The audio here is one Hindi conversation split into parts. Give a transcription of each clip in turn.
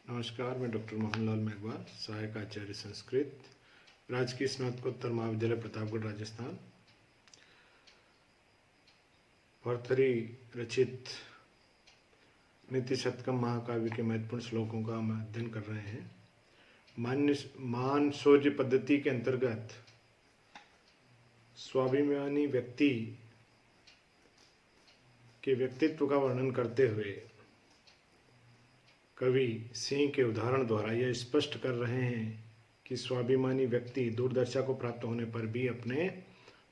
नमस्कार, मैं डॉक्टर मोहनलाल मेघवाल, सहायक आचार्य संस्कृत, राजकीय स्नातकोत्तर महाविद्यालय प्रतापगढ़, राजस्थान। भर्तृहरि रचित नीति शतकम महाकाव्य के महत्वपूर्ण श्लोकों का हम अध्ययन कर रहे हैं। मान शौर्य पद्धति के अंतर्गत स्वाभिमानी व्यक्ति के व्यक्तित्व का वर्णन करते हुए कवि सिंह के उदाहरण द्वारा यह स्पष्ट कर रहे हैं कि स्वाभिमानी व्यक्ति दुर्दशा को प्राप्त होने पर भी अपने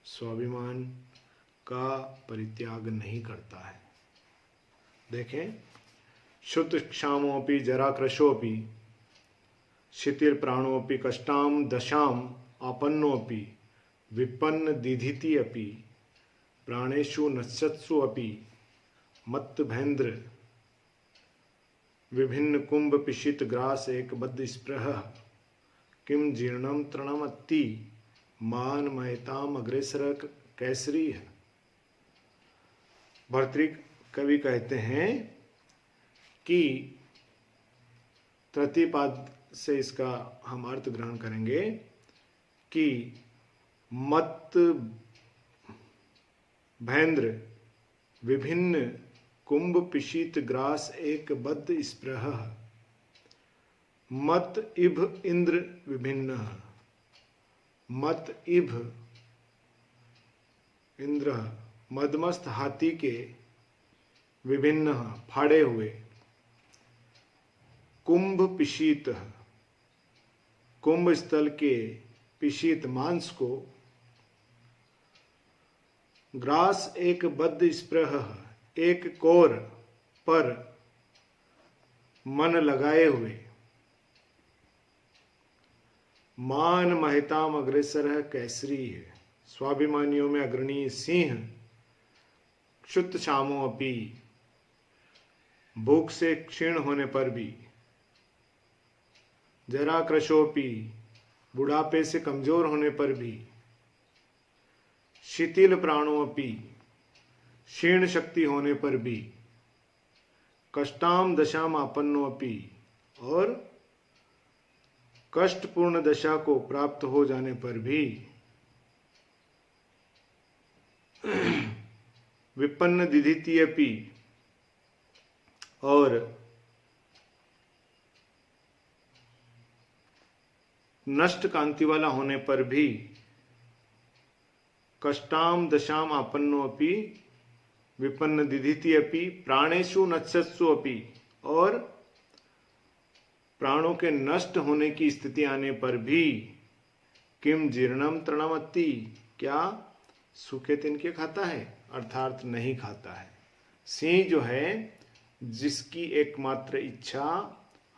स्वाभिमान का परित्याग नहीं करता है। देखें, शुद्ध क्षामोपि जराकृशोपि शिथिल प्राणोपि कष्टाम दशाम आपन्नोपि विपन्न दिधिति अपि प्राणेषु नश्यत्सु अपि मत्तभेन्द्र विभिन्न कुंभ पिशित ग्रास एक बद्ध स्पृह किम जीर्णम तृणमत्ति मान महताम अग्रेसर कैसरी है। भर्तृहरि कवि कहते हैं कि तृतीय पाद से इसका हम अर्थ ग्रहण करेंगे कि मत भेन्द्र विभिन्न कुंभ पिशीत ग्रास एक बद्ध स्पृह मत इभ इंद्र विभिन्न। मत इभ इंद्र मदमस्त हाथी के विभिन्न फाड़े हुए, कुंभ पिशीत कुंभ स्थल के पिशीत मांस को, ग्रास एक बद्ध स्पृह एक कोर पर मन लगाए हुए, मान महताम अग्रेसर है कैसरी है। स्वाभिमानियों में अग्रणी सिंह क्षुत शामों अपि भूख से क्षीण होने पर भी, जरा कृशोपि बुढ़ापे से कमजोर होने पर भी, शिथिल प्राणों अपि क्षीण शक्ति होने पर भी, कष्टाम दशाम आपन्नो अपि और कष्टपूर्ण दशा को प्राप्त हो जाने पर भी, विपन्न दिधिति अपि और नष्ट कांति वाला होने पर भी, कष्टाम दशाम आपन्नो अपि विपन्न दिधिति अपि प्राणेषु नश्यत्सु अपि और प्राणों के नष्ट होने की स्थिति आने पर भी, किम जीर्णम तृणमत्ति क्या सूखे तिनके खाता है, अर्थात नहीं खाता है। सिंह जो है, जिसकी एकमात्र इच्छा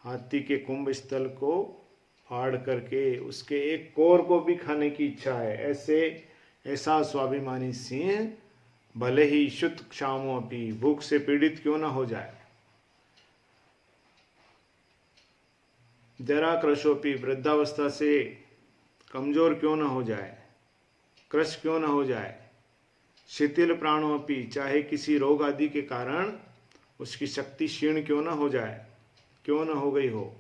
हाथी के कुंभ स्थल को फाड़ करके उसके एक कोर को भी खाने की इच्छा है, ऐसा स्वाभिमानी सिंह भले ही शुद्ध क्षामों भी भूख से पीड़ित क्यों न हो जाए, जरा कृशोपि वृद्धावस्था से कमजोर क्यों न हो जाए, कृश क्यों न हो जाए, शिथिल प्राणोपि चाहे किसी रोग आदि के कारण उसकी शक्ति क्षीण क्यों न हो जाए, क्यों न हो गई हो,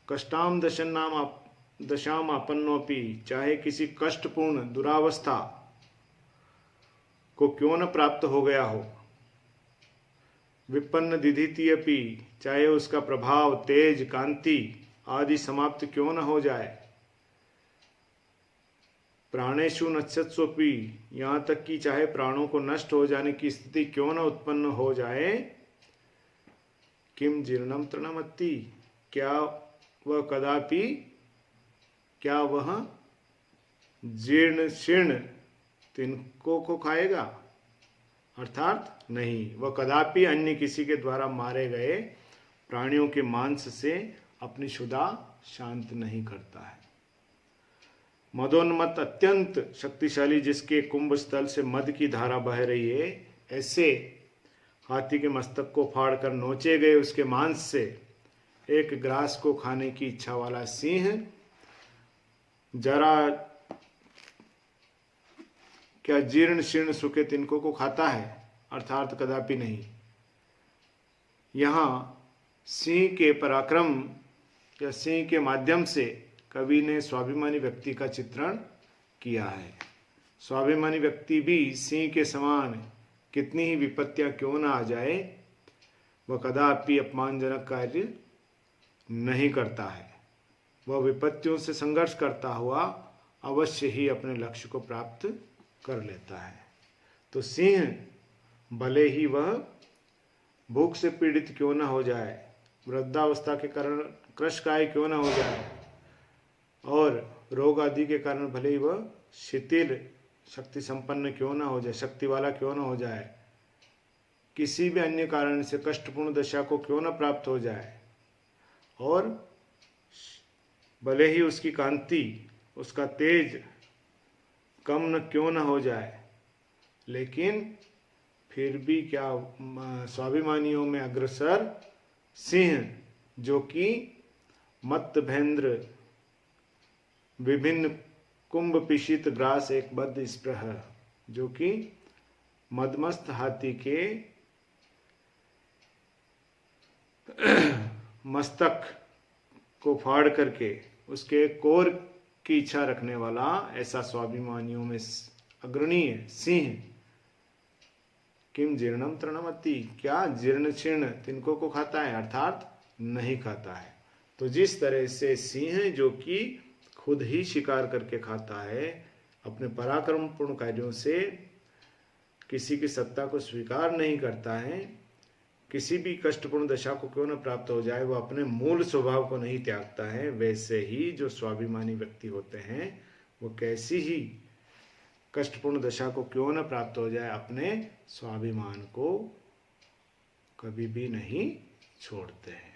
कष्टाम दशाम आपन्नोपि चाहे किसी कष्टपूर्ण दुरावस्था को क्यों न प्राप्त हो गया हो, विपन्न दिधिति अपि चाहे उसका प्रभाव तेज कांति आदि समाप्त क्यों न हो जाए, प्राणेषु नश्यत्सु अपि यहाँ तक कि चाहे प्राणों को नष्ट हो जाने की स्थिति क्यों न उत्पन्न हो जाए, किम जीर्णम तृणमत्ति क्या वह जीर्ण शीर्ण तिनको को खाएगा, अर्थात नहीं, वह कदापि अन्य किसी के द्वारा मारे गए प्राणियों के मांस से अपनी क्षुधा शांत नहीं करता है। मदोन्मत्त अत्यंत शक्तिशाली जिसके कुंभ स्थल से मद की धारा बह रही है, ऐसे हाथी के मस्तक को फाड़कर नोचे गए उसके मांस से एक ग्रास को खाने की इच्छा वाला सिंह जरा क्या जीर्ण शीर्ण सूखे तिनको को खाता है, अर्थात कदापि नहीं। यहाँ सिंह के पराक्रम या सिंह के माध्यम से कवि ने स्वाभिमानी व्यक्ति का चित्रण किया है। स्वाभिमानी व्यक्ति भी सिंह के समान कितनी ही विपत्तियां क्यों न आ जाए, वह कदापि अपमानजनक कार्य नहीं करता है। वह विपत्तियों से संघर्ष करता हुआ अवश्य ही अपने लक्ष्य को प्राप्त कर लेता है। तो सिंह भले ही वह भूख से पीड़ित क्यों न हो जाए, वृद्धावस्था के कारण कृशकाय क्यों न हो जाए और रोग आदि के कारण भले ही वह शिथिल शक्ति संपन्न क्यों न हो जाए, शक्ति वाला क्यों न हो जाए, किसी भी अन्य कारण से कष्टपूर्ण दशा को क्यों न प्राप्त हो जाए और भले ही उसकी कांति, उसका तेज कम न क्यों न हो जाए, लेकिन फिर भी क्या स्वाभिमानियों में अग्रसर सिंह, जो कि मत्तभेंद्र विभिन्न कुंभ पिशित ग्रास एक बद्ध स्पृह, जो कि मदमस्त हाथी के मस्तक को फाड़ करके उसके कोर की इच्छा रखने वाला ऐसा स्वाभिमानियों में अग्रणीय सिंह, किम जीर्णम तृणमति, क्या जीर्ण शीर्ण तिनकों को खाता है, अर्थात नहीं खाता है। तो जिस तरह से सिंह जो कि खुद ही शिकार करके खाता है, अपने पराक्रमपूर्ण कार्यों से किसी की सत्ता को स्वीकार नहीं करता है, किसी भी कष्टपूर्ण दशा को क्यों न प्राप्त हो जाए, वह अपने मूल स्वभाव को नहीं त्यागता है, वैसे ही जो स्वाभिमानी व्यक्ति होते हैं वो कैसी ही कष्टपूर्ण दशा को क्यों न प्राप्त हो जाए, अपने स्वाभिमान को कभी भी नहीं छोड़ते हैं।